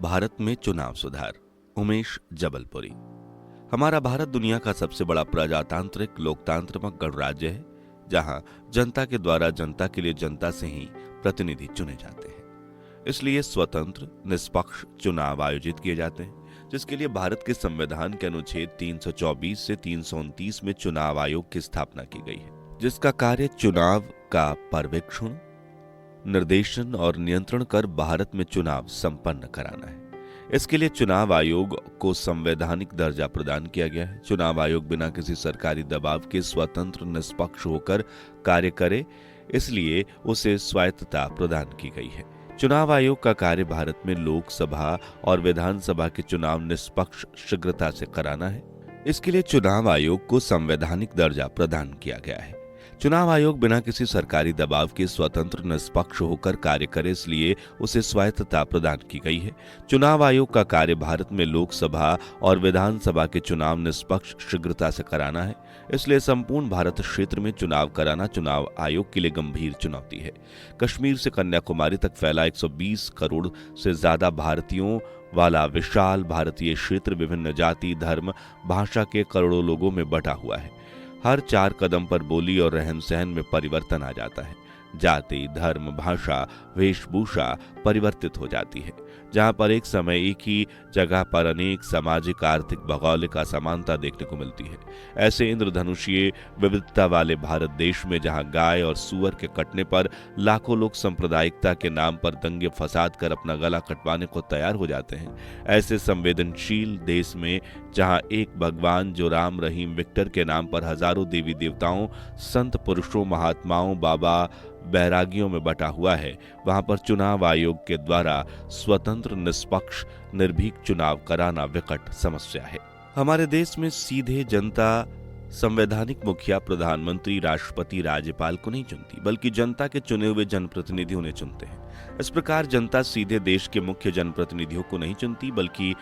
भारत में चुनाव सुधार। उमेश जबलपुरी। हमारा भारत दुनिया का सबसे बड़ा प्रजातांत्रिक लोकतांत्रिक गणराज्य है, जहां जनता के द्वारा जनता के लिए जनता से ही प्रतिनिधि चुने जाते हैं। इसलिए स्वतंत्र निष्पक्ष चुनाव आयोजित किए जाते हैं, जिसके लिए भारत के संविधान के अनुच्छेद 324 से 329 में चुनाव आयोग की स्थापना की गई है, जिसका कार्य चुनाव का पर्यवेक्षण, निर्देशन और नियंत्रण कर भारत में चुनाव संपन्न कराना है। इसके लिए चुनाव आयोग को संवैधानिक दर्जा प्रदान किया गया है। चुनाव आयोग बिना किसी सरकारी दबाव के स्वतंत्र निष्पक्ष होकर कार्य करे, इसलिए उसे स्वायत्तता प्रदान की गई है। चुनाव आयोग का कार्य भारत में लोकसभा और विधानसभा के चुनाव निष्पक्ष शीघ्रता से कराना है। इसके लिए चुनाव आयोग को संवैधानिक दर्जा प्रदान किया गया है। चुनाव आयोग बिना किसी सरकारी दबाव के स्वतंत्र निष्पक्ष होकर कार्य करे, इसलिए उसे स्वायत्तता प्रदान की गई है। चुनाव आयोग का कार्य भारत में लोकसभा और विधानसभा के चुनाव निष्पक्ष शीघ्रता से कराना है, इसलिए संपूर्ण भारत क्षेत्र में चुनाव कराना चुनाव आयोग के लिए गंभीर चुनौती है। कश्मीर से कन्याकुमारी तक फैला 120 करोड़ से ज्यादा भारतीयों वाला विशाल भारतीय क्षेत्र विभिन्न जाति, धर्म, भाषा के करोड़ों लोगों में बटा हुआ है। हर 4 कदम पर बोली और रहन सहन में परिवर्तन आ जाता है। जाति, धर्म, भाषा, वेशभूषा परिवर्तित हो जाती है। जहां पर एक समय एक ही जगह पर अनेक सामाजिक, आर्थिक, भौगोलिक असमानता देखने को मिलती है, ऐसे इंद्रधनुषीय विविधता वाले भारत देश में जहां गाय और सूअर के कटने पर लाखों लोग सांप्रदायिकता के नाम पर दंगे फसाद कर अपना गला कटवाने को तैयार हो जाते हैं, ऐसे संवेदनशील देश में जहां एक भगवान जो राम, रहीम, विक्टर के नाम पर हजारों देवी देवताओं, संत पुरुषों, महात्माओं, बाबा, बैरागियों में बटा हुआ है, वहां पर चुनाव आयोग के द्वारा स्वतंत्र, निष्पक्ष, निर्भीक चुनाव कराना विकट समस्या है। हमारे देश में सीधे जनता संवैधानिक मुखिया, प्रधानमंत्री, राष्ट्रपति, राज्यपाल को नहीं चुनती, बल्कि जनता के चुने हुए जनप्रतिनिधि उन्हें चुनते हैं। इस प्रकार जनता सीधे देश के मुख्य जनप्रतिनिधियों को नहीं चुनती, बल्कि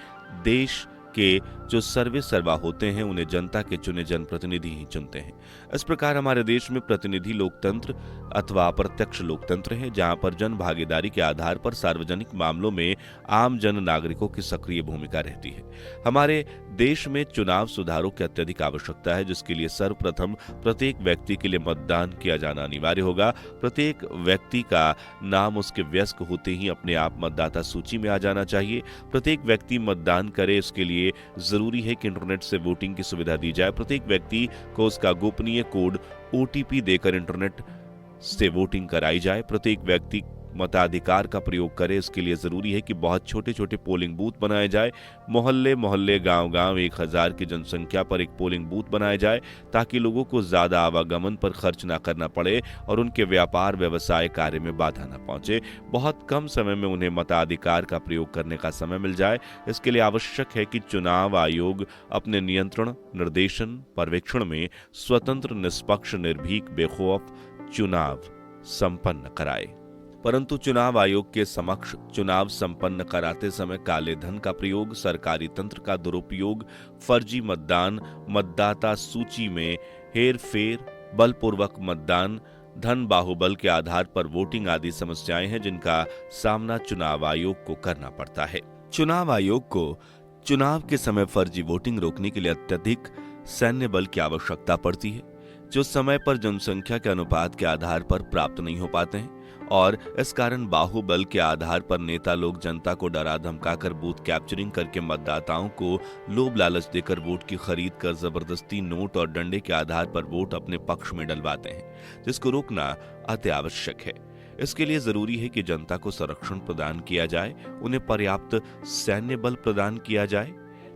देश के जो सर्वे सर्वा होते हैं उन्हें जनता के चुने जनप्रतिनिधि ही चुनते हैं। इस प्रकार हमारे देश में प्रतिनिधि लोकतंत्र अथवा अप्रत्यक्ष लोकतंत्र है, जहां पर जन भागीदारी के आधार पर सार्वजनिक मामलों में आम जन नागरिकों की सक्रिय भूमिका रहती है। हमारे देश में चुनाव सुधारों की अत्यधिक आवश्यकता है, जिसके लिए सर्वप्रथम प्रत्येक व्यक्ति के लिए मतदान किया जाना अनिवार्य होगा। प्रत्येक व्यक्ति का नाम उसके वयस्क होते ही अपने आप मतदाता सूची में आ जाना चाहिए। प्रत्येक व्यक्ति मतदान करे, इसके लिए जरूरी है कि इंटरनेट से वोटिंग की सुविधा दी जाए। प्रत्येक व्यक्ति को उसका गोपनीय कोड OTP देकर इंटरनेट से वोटिंग कराई जाए। प्रत्येक व्यक्ति मताधिकार का प्रयोग करे, इसके लिए जरूरी है कि बहुत छोटे छोटे पोलिंग बूथ बनाए जाए। मोहल्ले मोहल्ले, गांव गांव 1000 की जनसंख्या पर एक पोलिंग बूथ बनाया जाए, ताकि लोगों को ज्यादा आवागमन पर खर्च ना करना पड़े और उनके व्यापार व्यवसाय कार्य में बाधा न पहुंचे। बहुत कम समय में उन्हें मताधिकार का प्रयोग करने का समय मिल जाए। इसके लिए आवश्यक है कि चुनाव आयोग अपने नियंत्रण, निर्देशन, पर्यवेक्षण में स्वतंत्र, निष्पक्ष, निर्भीक, बेखौफ चुनाव संपन्न कराए। परंतु चुनाव आयोग के समक्ष चुनाव संपन्न कराते समय काले धन का प्रयोग, सरकारी तंत्र का दुरुपयोग, फर्जी मतदान, मतदाता सूची में हेरफेर, बलपूर्वक मतदान, धन बाहुबल के आधार पर वोटिंग आदि समस्याएं हैं, जिनका सामना चुनाव आयोग को करना पड़ता है। चुनाव आयोग को चुनाव के समय फर्जी वोटिंग रोकने के लिए अत्यधिक सैन्य बल की आवश्यकता पड़ती है, जो समय पर जनसंख्या के अनुपात के आधार पर प्राप्त नहीं हो पाते हैं, और इस कारण बाहुबल के आधार पर नेता लोग जनता को डरा धमकाकर बूथ कैप्चरिंग करके मतदाताओं को लोभ लालच देकर वोट की खरीद कर जबरदस्ती नोट और डंडे के आधार पर वोट अपने पक्ष में डलवाते हैं, जिसको रोकना अति आवश्यक है। इसके लिए जरूरी है कि जनता को संरक्षण प्रदान किया जाए, उन्हें पर्याप्त सैन्य बल प्रदान किया जाए।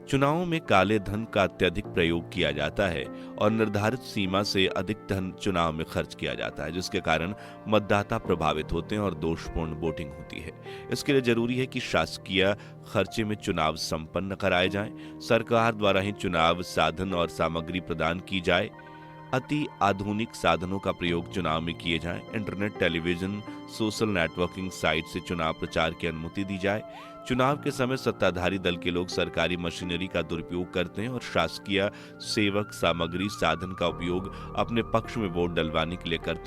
चुनावों में काले धन का अत्यधिक प्रयोग किया जाता है और निर्धारित सीमा से अधिक धन चुनाव में खर्च किया जाता है, जिसके कारण मतदाता प्रभावित होते हैं और दोषपूर्ण वोटिंग होती है। इसके लिए जरूरी है कि शासकीय खर्चे में चुनाव संपन्न कराए जाएं, सरकार द्वारा ही चुनाव साधन और सामग्री प्रदान की जाए। अति आधुनिक साधनों का प्रयोग चुनाव में किए जाएं। Internet, television, social networking site से चुनाव प्रचार की अनुमति दी जाए। चुनाव के समय सत्ताधारी दल के लोग सरकारी मशीनरी का दुरुपयोग करते हैं और शासकीय सेवक, सामग्री, साधन का उपयोग अपने पक्ष में वोट डलवाने के लिए करते